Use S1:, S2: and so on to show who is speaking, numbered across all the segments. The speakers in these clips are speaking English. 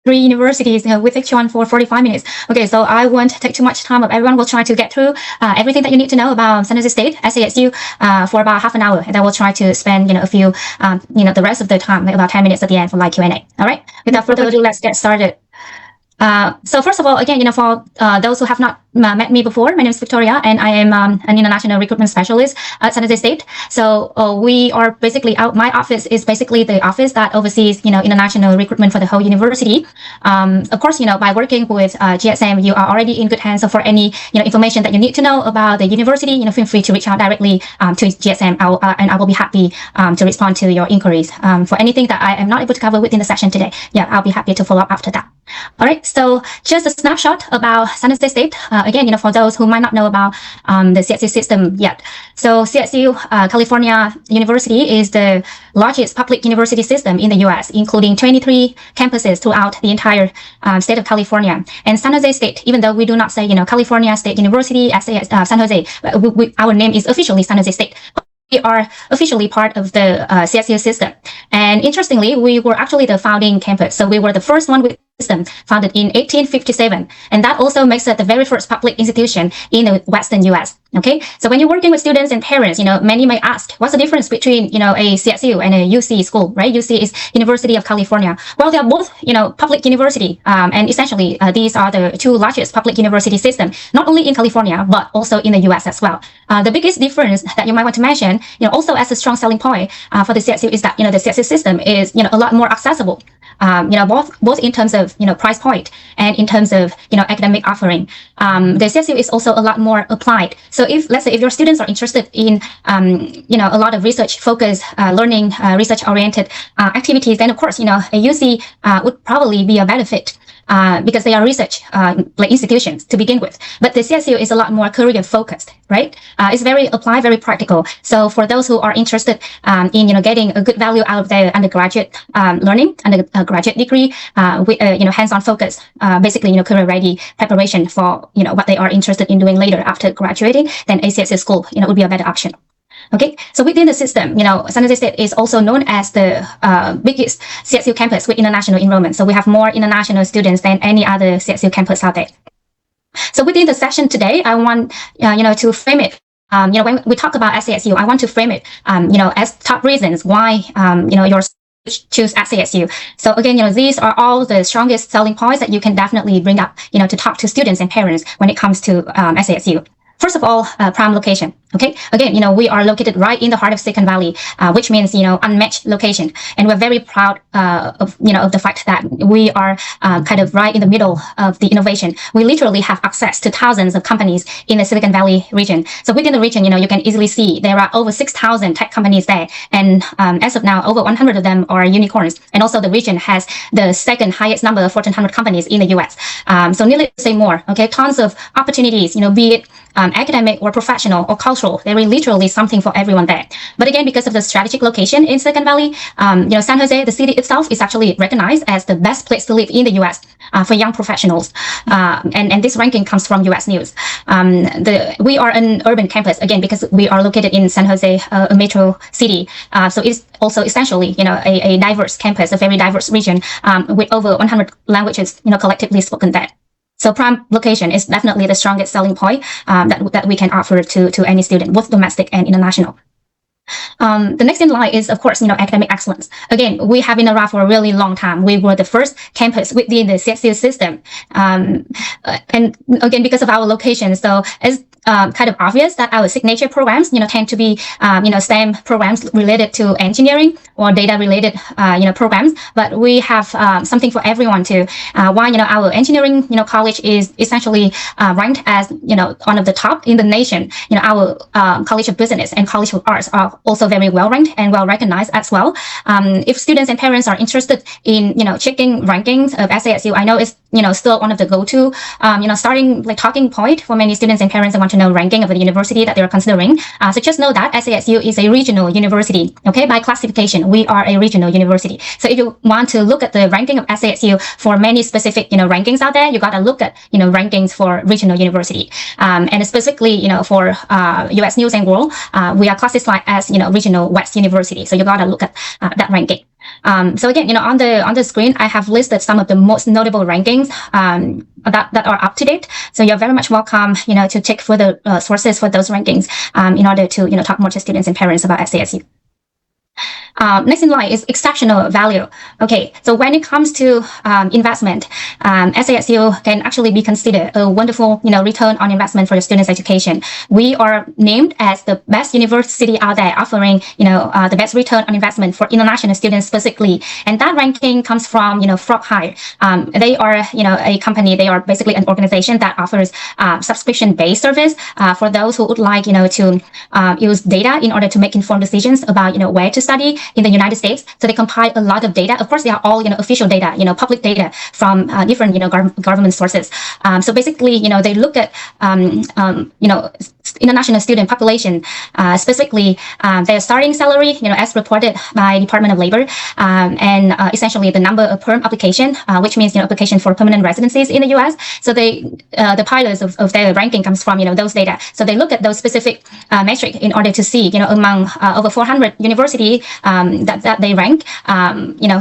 S1: three universities with each one for 45 minutes. Okay, so I won't take too much time. Everyone will try to get through everything that you need to know about San Jose State, SASU, for about half an hour. And then we'll try to spend, a few, the rest of the time, like about 10 minutes at the end for like Q&A. All right, without further ado, let's get started. So first of all, again, for those who have not met me before, my name is Victoria, and I am an international recruitment specialist at San Jose State. So we are basically my office is basically the office that oversees, international recruitment for the whole university. Of course, by working with GSM, you are already in good hands. So for any, information that you need to know about the university, feel free to reach out directly to GSM, and I will be happy to respond to your inquiries. For anything that I am not able to cover within the session today, I'll be happy to follow up after that. All right, so just a snapshot about San Jose State. Again, for those who might not know about the CSU system yet. So CSU, California University, is the largest public university system in the U.S., including 23 campuses throughout the entire state of California. And San Jose State, even though we do not say, California State University, San Jose, our name is officially San Jose State. We are officially part of the CSU system. And interestingly, we were actually the founding campus. So we were the first one with system founded in 1857. And that also makes it the very first public institution in the Western US. Okay, so when you're working with students and parents, many may ask, what's the difference between, a CSU and a UC school, right? UC is University of California. Well, they are both, public university. And essentially, these are the two largest public university systems, not only in California, but also in the US as well. The biggest difference that you might want to mention, also as a strong selling point for the CSU is that, the CSU system is, a lot more accessible. Both in terms of, price point and in terms of, academic offering. The CSU is also a lot more applied. So let's say if your students are interested in, a lot of research focused, learning, research oriented activities, then of course, a UC would probably be a better fit. Because they are research institutions to begin with. But the CSU is a lot more career focused, right? It's very applied, very practical. So for those who are interested in getting a good value out of their undergraduate learning and a graduate degree with hands-on focus, basically career ready preparation for what they are interested in doing later after graduating, then a CSU school would be a better option. Okay, so within the system, San Jose State is also known as the biggest CSU campus with international enrollment. So we have more international students than any other CSU campus out there. So within the session today, I want, to frame it. When we talk about SASU, I want to frame it, as top reasons why, your choose SASU. So again, these are all the strongest selling points that you can definitely bring up, to talk to students and parents when it comes to SASU. First of all, prime location. Okay. Again, we are located right in the heart of Silicon Valley, which means, unmatched location. And we're very proud, of the fact that we are, kind of right in the middle of the innovation. We literally have access to thousands of companies in the Silicon Valley region. So within the region, you can easily see there are over 6,000 tech companies there. And, as of now, over 100 of them are unicorns. And also the region has the second highest number of Fortune 100 companies in the US. So needless to say more, okay, tons of opportunities, be it academic or professional or cultural. There is literally something for everyone there. But again, because of the strategic location in Silicon Valley, San Jose, the city itself, is actually recognized as the best place to live in the US for young professionals. And this ranking comes from US News. We are an urban campus, again, because we are located in San Jose, a metro city. So it's also essentially, a diverse campus, a very diverse region with over 100 languages, collectively spoken there. So prime location is definitely the strongest selling point that we can offer to any student, both domestic and international. The next in line is, of course, academic excellence. Again, we have been around for a really long time. We were the first campus within the CSU system. And again, because of our location, so it's kind of obvious that our signature programs, tend to be, STEM programs related to engineering or data related, programs. But we have something for everyone too. Why, our engineering, college is essentially ranked as, one of the top in the nation. Our College of Business and College of Arts are also very well ranked and well recognized as well. If students and parents are interested in, checking rankings of SASU, I know it's, still one of the go-to, starting talking point for many students and parents that want to know ranking of the university that they're considering. So just know that SASU is a regional university. Okay, by classification, we are a regional university. So if you want to look at the ranking of SASU for many specific, rankings out there, you got to look at, rankings for regional university. And specifically, for US News and World, we are classified as, regional West University. So you got to look at that ranking. So again, on the screen, I have listed some of the most notable rankings that are up to date. So you're very much welcome, to check further sources for those rankings in order to, talk more to students and parents about SASU. Next in line is exceptional value. Okay, so when it comes to investment, SASU can actually be considered a wonderful, return on investment for your students' education. We are named as the best university out there, offering, the best return on investment for international students specifically. And that ranking comes from, Frog Hire. They are, a company. They are basically an organization that offers subscription-based service for those who would like, to use data in order to make informed decisions about, where to study in the United States. So they compile a lot of data. Of course, they are all, official data, public data from different, government sources. So basically, they look at, international student population, specifically their starting salary, as reported by Department of Labor, and essentially the number of perm application, which means, application for permanent residencies in the U.S. So the pillars of their ranking comes from, those data. So they look at those specific metric in order to see, among over 400 universities that they rank,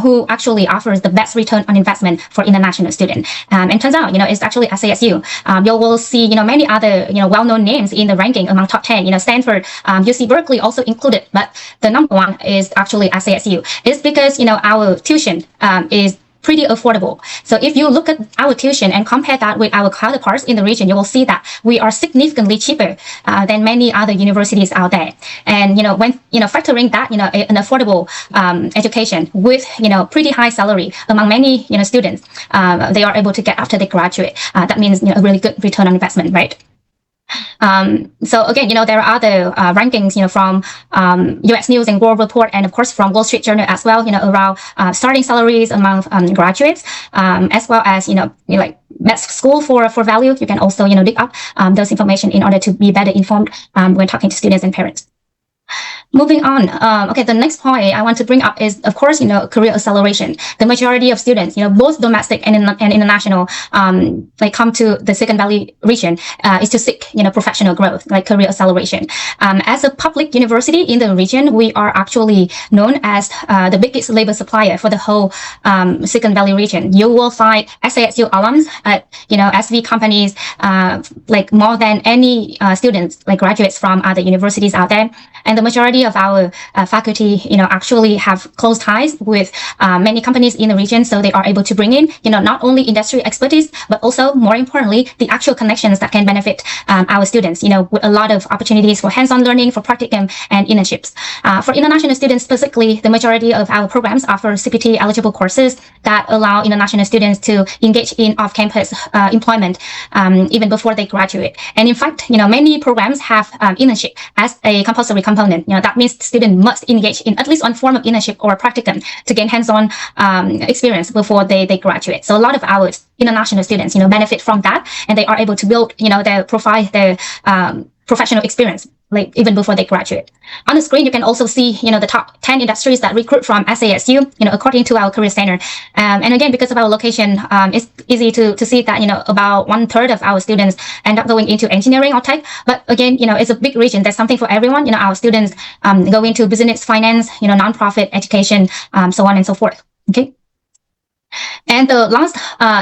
S1: who actually offers the best return on investment for international students. And turns out, it's actually SASU. You will see, many other, well-known names in the ranking among top 10, Stanford, UC Berkeley also included, but the number one is actually SASU. It's because, our tuition is pretty affordable. So if you look at our tuition and compare that with our counterparts in the region, you will see that we are significantly cheaper than many other universities out there. And when factoring that an affordable education with pretty high salary among many students, they are able to get after they graduate. That means a really good return on investment, right? So again, there are other rankings, from US News and World Report, and of course from Wall Street Journal as well, around starting salaries among graduates, as well as like best school for value. You can also dig up those information in order to be better informed when talking to students and parents. Moving on, okay, the next point I want to bring up is, of course, career acceleration. The majority of students, both domestic and international, like come to the Silicon Valley region, is to seek, professional growth, like career acceleration. As a public university in the region, we are actually known as the biggest labor supplier for the whole Silicon Valley region. You will find SASU alums at, SV companies, like more than any students, like graduates from other universities out there. And the majority of our faculty, actually have close ties with many companies in the region, so they are able to bring in, not only industry expertise, but also, more importantly, the actual connections that can benefit our students, with a lot of opportunities for hands-on learning, for practicum and internships. For international students specifically, the majority of our programs offer CPT-eligible courses that allow international students to engage in off-campus employment even before they graduate. And in fact, many programs have internship as a compulsory component. That means students must engage in at least one form of internship or practicum to gain hands-on experience before they graduate. So a lot of our international students, benefit from that, and they are able to build, their profile, their professional experience, like even before they graduate. On the screen, you can also see, the top 10 industries that recruit from SASU, according to our career center. And again, because of our location, it's easy to see that, about 1/3 of our students end up going into engineering or tech. But again, it's a big region. There's something for everyone. Our students go into business, finance, nonprofit, education, so on and so forth. Okay. And the last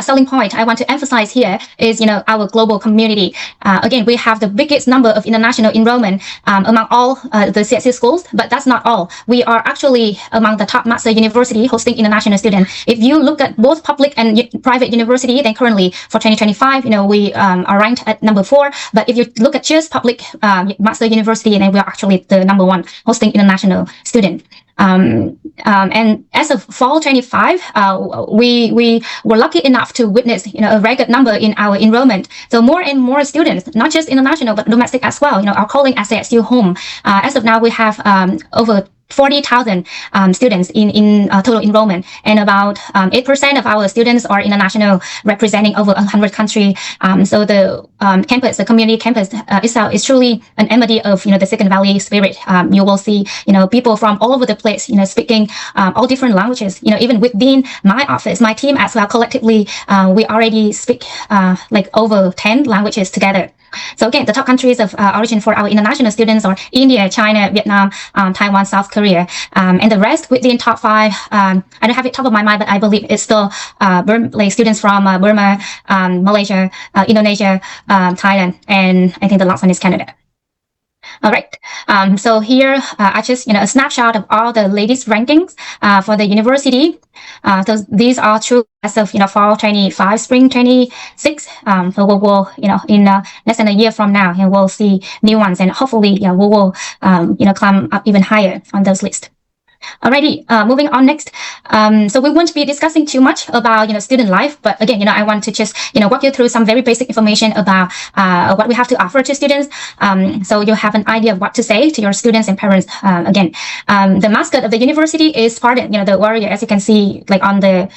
S1: selling point I want to emphasize here is, our global community. Again, we have the biggest number of international enrollment among all the CSU schools, but that's not all. We are actually among the top master university hosting international students. If you look at both public and private university, then currently for 2025, we are ranked at number 4. But if you look at just public master university, then we are actually the number 1 hosting international student. And as of fall 25, we were lucky enough to witness, a record number in our enrollment. So more and more students, not just international, but domestic as well, are calling SASU home. As of now, we have over 40,000 students in total enrollment, and about 8% of our students are international, representing over 100 countries. So the campus, the community campus itself is truly an embody of the Silicon Valley spirit. You will see people from all over the place, speaking all different languages. Even within my office, my team as well, collectively we already speak like over 10 languages together. So again, the top countries of origin for our international students are India, China, Vietnam, Taiwan, South Korea, and the rest within top 5. I don't have it top of my mind, but I believe it's still like students from Burma, Malaysia, Indonesia, Thailand, and I think the last one is Canada. All right. So here I just a snapshot of all the latest rankings for the university. So these are true as of fall 25, spring 26. So we will in less than a year from now, and we'll see new ones, and hopefully we will climb up even higher on those lists. Alrighty, moving on next. So we won't be discussing too much about student life, but again, I want to just walk you through some very basic information about what we have to offer to students, so you have an idea of what to say to your students and parents. Again, the mascot of the university is Spartan, the warrior, as you can see, like on the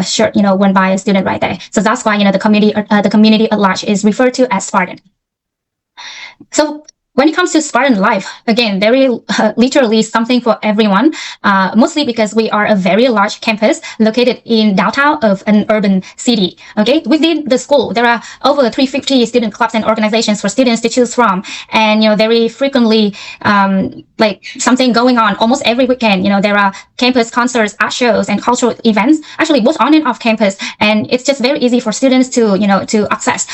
S1: shirt, worn by a student right there. So that's why the community at large is referred to as Spartan. So when it comes to Spartan life, again, very literally something for everyone, mostly because we are a very large campus located in downtown of an urban city. Okay, within the school, there are over 350 student clubs and organizations for students to choose from, and very frequently, like something going on almost every weekend. There are campus concerts, art shows, and cultural events, actually both on and off campus, and it's just very easy for students to to access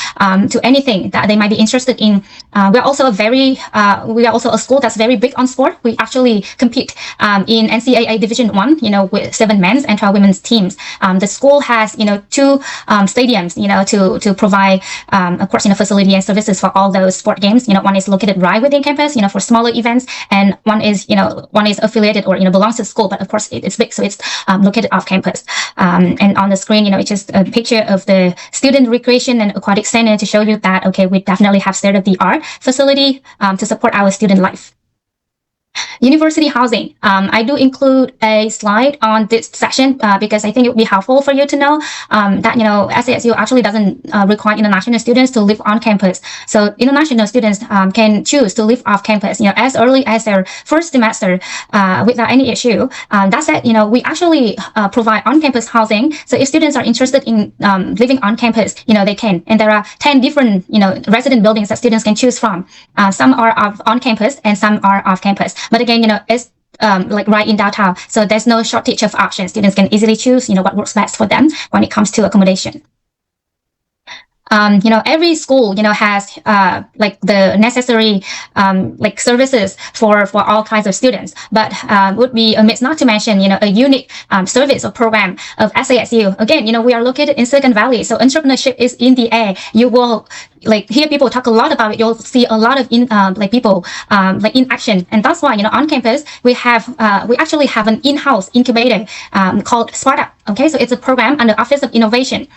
S1: to anything that they might be interested in. We're also we are also a school that's very big on sport. We actually compete in NCAA Division 1, with 7 men's and 12 women's teams. The school has, 2 stadiums, to provide, of course, facility and services for all those sport games. One is located right within campus, for smaller events, and one is affiliated or, belongs to the school, but of course it's big, so it's located off campus. And on the screen, it's just a picture of the student recreation and aquatic center to show you that, okay, we definitely have state-of-the-art facility to support our student life. University housing. I do include a slide on this section because I think it would be helpful for you to know that SASU actually doesn't require international students to live on campus. So international students can choose to live off campus as early as their first semester without any issue. That said, we actually provide on-campus housing. So if students are interested in living on campus, they can. And there are 10 different resident buildings that students can choose from. Some are on campus and some are off campus. But again, it's like right in downtown, so there's no shortage of options. Students can easily choose, what works best for them when it comes to accommodation. Every school, has like the necessary like services for all kinds of students, but would be amiss not to mention, a unique service or program of SASU. Again, we are located in Silicon Valley, so entrepreneurship is in the air. You will hear people talk a lot about it. You'll see a lot of people in action, and that's why on campus we actually have an in-house incubator called Startup. Okay, so it's a program under Office of Innovation.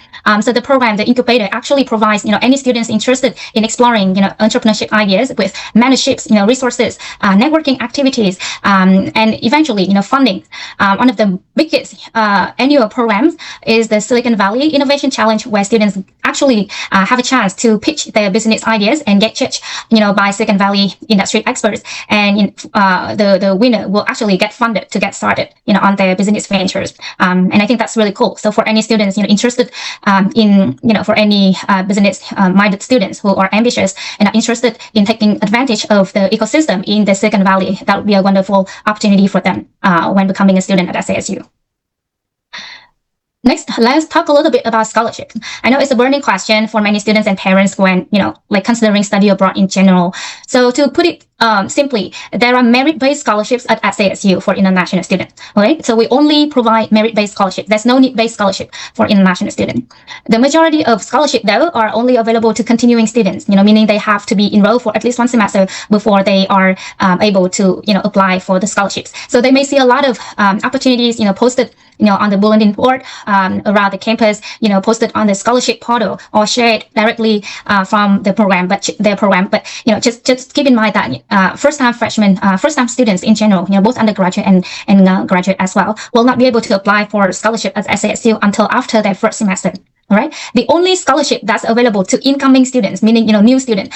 S1: So the incubator actually provides any students interested in exploring entrepreneurship ideas with mentorships, resources, networking activities, and eventually funding. One of the biggest annual programs is the Silicon Valley Innovation Challenge, where students actually have a chance to pitch their business ideas and get judged by Silicon Valley industry experts, and the winner will actually get funded to get started on their business ventures. And I think that's really cool. So for any students interested in for any business minded students who are ambitious and are interested in taking advantage of the ecosystem in the Silicon Valley, that would be a wonderful opportunity for them when becoming a student at SASU. Next, let's talk a little bit about scholarships. I know it's a burning question for many students and parents when, considering study abroad in general. So to put it simply, there are merit-based scholarships at SASU for international students. Okay, so we only provide merit-based scholarship. There's no need-based scholarship for international students. The majority of scholarship, though, are only available to continuing students. Meaning they have to be enrolled for at least 1 semester before they are able to, apply for the scholarships. So they may see a lot of opportunities, posted on the bulletin board around the campus, posted on the scholarship portal or shared directly from the program. But just keep in mind that first-time freshmen, first-time students in general, both undergraduate and graduate as well, will not be able to apply for scholarship at SASU until after their first semester. All right. The only scholarship that's available to incoming students, meaning new student,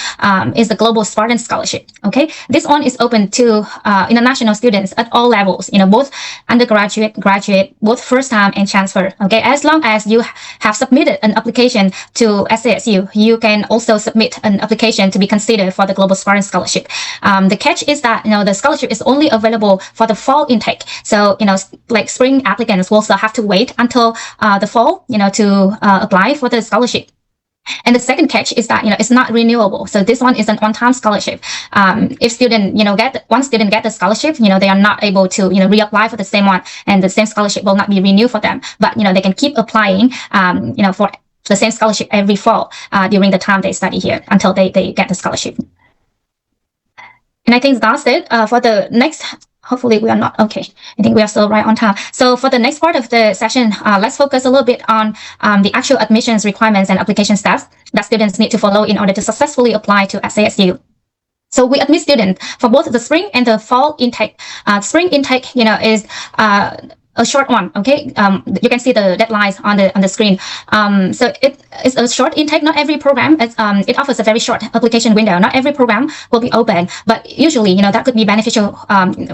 S1: is the Global Spartan Scholarship. Okay, this one is open to international students at all levels. Both undergraduate, graduate, both first time and transfer. Okay, as long as you have submitted an application to SASU, you can also submit an application to be considered for the Global Spartan Scholarship. The catch is that the scholarship is only available for the fall intake. So like spring applicants will still have to wait until the fall, to apply for the scholarship. And the second catch is that it's not renewable. So this one is an on-time scholarship. If one student get the scholarship, they are not able to reapply for the same one, and the same scholarship will not be renewed for them. But they can keep applying for the same scholarship every fall during the time they study here until they get the scholarship. And I think that's it for the next. Hopefully we are not okay. I think we are still right on time. So for the next part of the session, let's focus a little bit on the actual admissions requirements and application steps that students need to follow in order to successfully apply to SASU. So we admit students for both the spring and the fall intake. Spring intake, is a short one. Okay, you can see the deadlines on the screen. So it is a short intake. Not every program it offers a very short application window. Not every program will be open, but usually that could be beneficial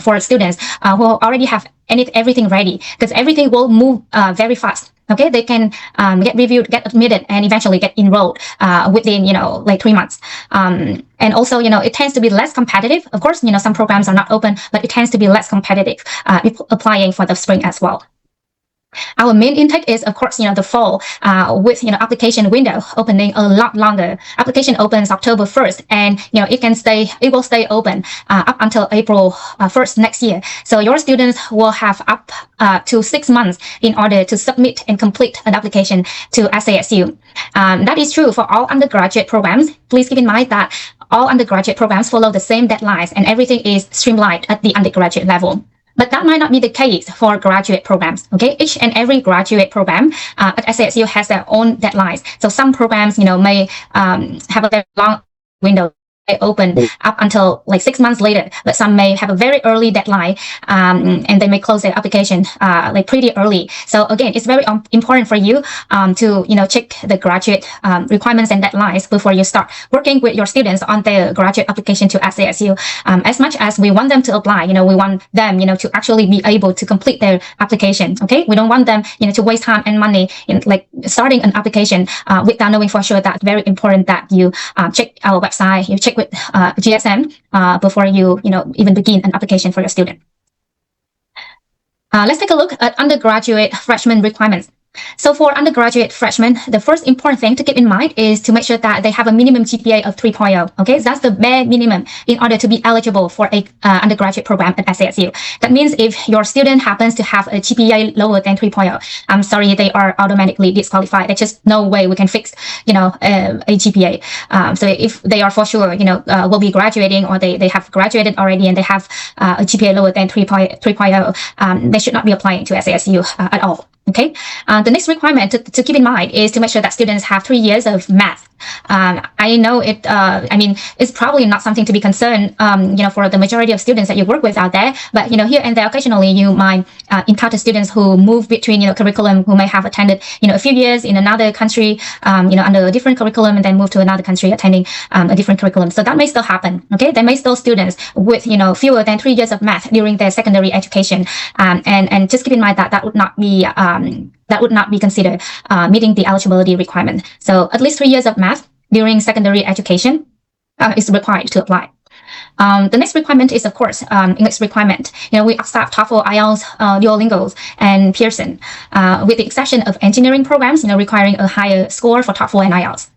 S1: for students who already have everything ready, because everything will move very fast. Okay, they can get reviewed, get admitted, and eventually get enrolled within like 3 months. And also it tends to be less competitive. Of course, some programs are not open, but it tends to be less competitive applying for the spring as well. Our main intake is, of course, the fall with application window opening a lot longer. Application opens October 1st, and it will stay open up until April 1st next year. So your students will have up to 6 months in order to submit and complete an application to SASU. That is true for all undergraduate programs. Please keep in mind that all undergraduate programs follow the same deadlines, and everything is streamlined at the undergraduate level. But that might not be the case for graduate programs. Okay, each and every graduate program at SASU has their own deadlines. So some programs, may have a very long window. Open up until like 6 months later, but some may have a very early deadline, and they may close their application like pretty early. So again, it's very important for you to check the graduate requirements and deadlines before you start working with your students on their graduate application to SASU. As much as we want them to apply, we want them to actually be able to complete their application. Okay, we don't want them to waste time and money in like starting an application without knowing for sure. That's very important that you check our website, you check with GSM before you even begin an application for your student. Let's take a look at undergraduate freshman requirements. So for undergraduate freshmen, the first important thing to keep in mind is to make sure that they have a minimum GPA of 3.0. Okay, that's the bare minimum in order to be eligible for a undergraduate program at SASU. That means if your student happens to have a GPA lower than 3.0, I'm sorry, they are automatically disqualified. There's just no way we can fix, a GPA. So if they are for sure, will be graduating, or they have graduated already and they have a GPA lower than 3.0, they should not be applying to SASU at all. Okay. The next requirement to keep in mind is to make sure that students have 3 years of math. I know it's probably not something to be concerned, for the majority of students that you work with out there. But, here and there, occasionally you might encounter students who move between, curriculum, who may have attended, a few years in another country, under a different curriculum, and then move to another country attending a different curriculum. So that may still happen. Okay. There may still students with, fewer than 3 years of math during their secondary education. And just keep in mind that that would not be considered meeting the eligibility requirement. So at least 3 years of math during secondary education is required to apply. The next requirement is, of course, English requirement. We accept TOEFL, IELTS, Duolingo, and Pearson, with the exception of engineering programs, requiring a higher score for TOEFL and IELTS.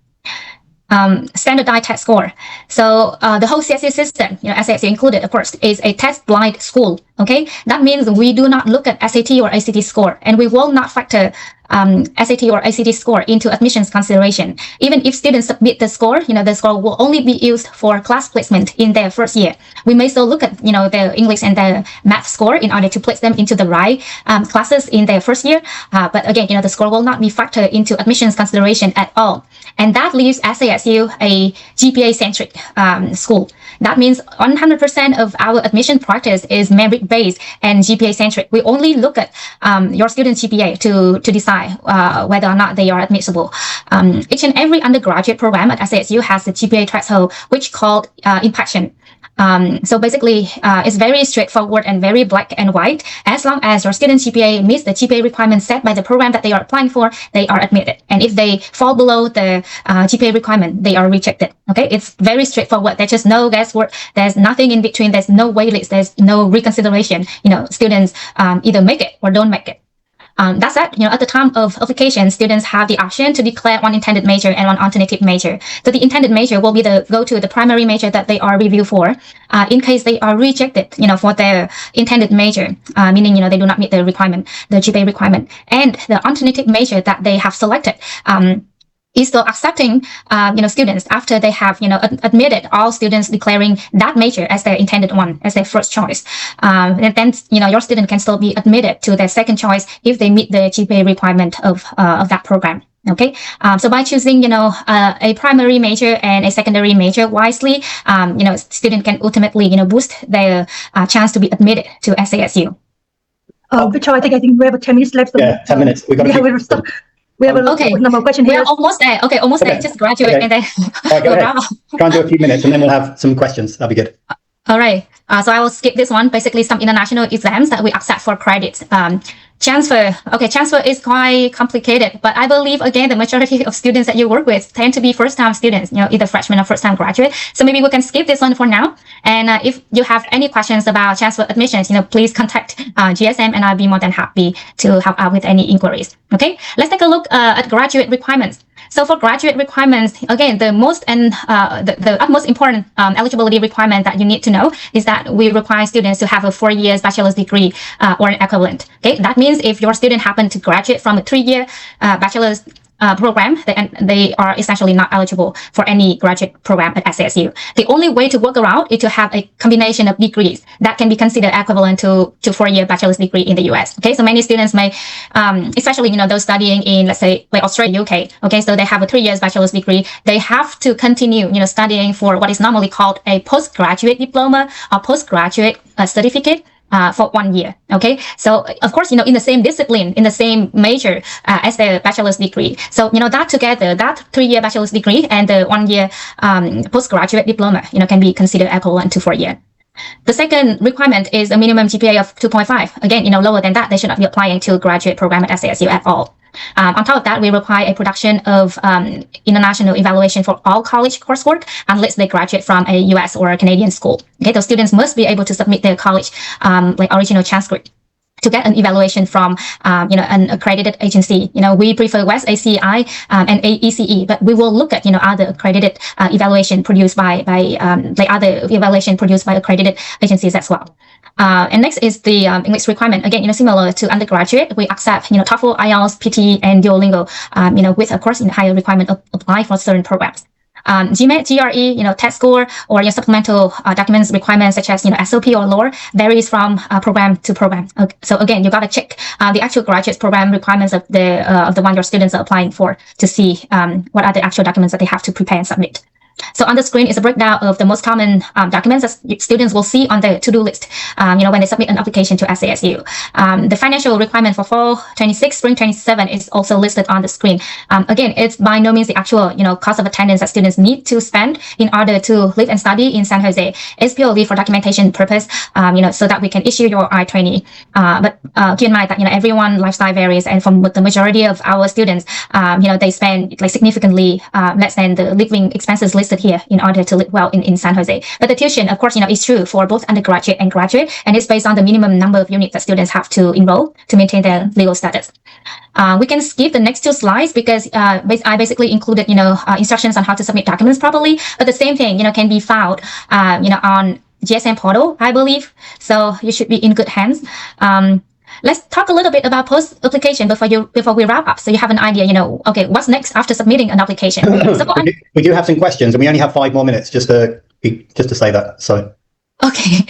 S1: Standardized test score. So the whole CSE system, SASU included, of course, is a test blind school. Okay, that means we do not look at SAT or ACT score, and we will not factor SAT or ACT score into admissions consideration. Even if students submit the score, the score will only be used for class placement in their first year. We may still look at, the English and the math score in order to place them into the right classes in their first year. But again, the score will not be factored into admissions consideration at all. And that leaves SASU a GPA-centric school. That means 100% of our admission practice is merit-based and GPA-centric. We only look at your student's GPA to decide whether or not they are admissible. Each and every undergraduate program at SASU has a GPA threshold, which called impaction. So basically, it's very straightforward and very black and white. As long as your student GPA meets the GPA requirements set by the program that they are applying for, they are admitted. And if they fall below the GPA requirement, they are rejected. Okay, it's very straightforward. There's just no guesswork. There's nothing in between. There's no wait list. There's no reconsideration. Students either make it or don't make it. That said, at the time of application, students have the option to declare one intended major and one alternative major. So the intended major will be the primary major that they are reviewed for. In case they are rejected, for their intended major, meaning, they do not meet the requirement, the GPA requirement, and the alternative major that they have selected, is still accepting, students after they have, admitted all students declaring that major as their intended one, as their first choice. And then, your student can still be admitted to their second choice if they meet the GPA requirement of that program. Okay. So by choosing, a primary major and a secondary major wisely, student can ultimately, boost their chance to be admitted to SASU.
S2: Victor, I think we have 10 minutes left.
S3: Yeah, 10 minutes. We have
S2: a number of questions here.
S1: We're almost there. Okay, almost there. Just graduate and then
S3: go ahead. Try and do a few minutes and then we'll have some questions. That'll be good.
S1: All right. So I will skip this one. Basically, some international exams that we accept for credits. Transfer. Okay, transfer is quite complicated, but I believe, again, the majority of students that you work with tend to be first-time students, either freshmen or first-time graduate. So maybe we can skip this one for now. And if you have any questions about transfer admissions, please contact GSM and I'll be more than happy to help out with any inquiries. Okay, let's take a look at graduate requirements. So for graduate requirements, again, the most and the utmost important eligibility requirement that you need to know is that we require students to have a 4 years bachelor's degree or an equivalent. Okay, that means if your student happened to graduate from a 3-year bachelor's program, they are essentially not eligible for any graduate program at SASU. The only way to work around is to have a combination of degrees that can be considered equivalent to 4-year bachelor's degree in the US. Okay, so many students may, especially, those studying in, let's say, like Australia, UK. Okay, so they have a 3 years bachelor's degree. They have to continue, studying for what is normally called a postgraduate diploma or postgraduate certificate. For 1 year. Okay. So of course, in the same discipline, in the same major, as their bachelor's degree. So, that together, that 3-year bachelor's degree and the 1 year, postgraduate diploma, can be considered equivalent to 4 years. The second requirement is a minimum GPA of 2.5. Again, lower than that, they should not be applying to a graduate program at SASU at all. On top of that, we require a production of international evaluation for all college coursework unless they graduate from a US or a Canadian school. Okay, those students must be able to submit their college original transcript to get an evaluation from an accredited agency. We prefer West ACI and AECE, but we will look at other accredited evaluation produced by other evaluation produced by accredited agencies as well. And next is the English requirement. Again, similar to undergraduate, we accept TOEFL, IELTS, PT, and Duolingo. With of course higher requirement apply for certain programs. GMAT, GRE, test score, or your supplemental documents requirements such as SOP or LOR varies from program to program. Okay. So again, you gotta check the actual graduate program requirements of the one your students are applying for to see what are the actual documents that they have to prepare and submit. So on the screen is a breakdown of the most common documents that students will see on the to-do list, when they submit an application to SASU. The financial requirement for fall 26, spring 27 is also listed on the screen. Again, it's by no means the actual, cost of attendance that students need to spend in order to live and study in San Jose. It's purely for documentation purpose, so that we can issue your I-20. But keep in mind that, everyone lifestyle varies, and from the majority of our students, they spend significantly less than the living expenses listed here in order to live well in San Jose. But the tuition, of course, is true for both undergraduate and graduate, and it's based on the minimum number of units that students have to enroll to maintain their legal status. We can skip the next 2 slides because I basically included, instructions on how to submit documents properly. But the same thing, can be found, on GSM portal, I believe. So you should be in good hands. Let's talk a little bit about post-application before we wrap up, so you have an idea, okay, what's next after submitting an application. So
S3: we do have some questions, and we only have 5 more minutes just to say that. So.
S1: Okay.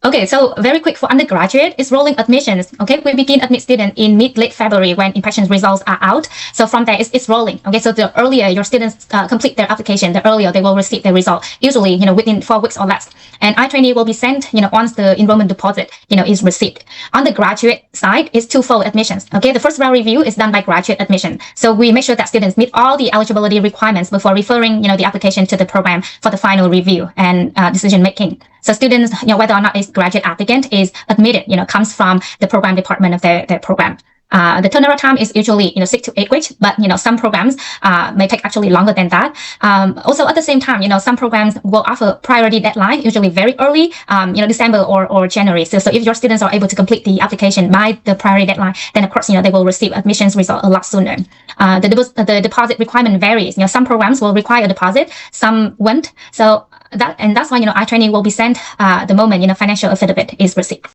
S1: Okay, so very quick for undergraduate, it's rolling admissions. Okay, we begin admit students in mid-late February when impressions results are out. So from there, it's rolling. Okay, so the earlier your students complete their application, the earlier they will receive their result. Usually, within 4 weeks or less. And iTrainee will be sent, once the enrollment deposit, is received. On the graduate side, it's twofold admissions. Okay, the first round review is done by graduate admission. So we make sure that students meet all the eligibility requirements before referring, the application to the program for the final review and decision making. So students, whether or not a graduate applicant is admitted, comes from the program department of their program. The turnaround time is usually 6 to 8 weeks, but some programs may take actually longer than that. Also at the same time, some programs will offer priority deadline, usually very early, December or January. So if your students are able to complete the application by the priority deadline, then of course they will receive admissions result a lot sooner. The deposit requirement varies. Some programs will require a deposit, some won't. So that's why iTrainee will be sent the moment financial affidavit is received.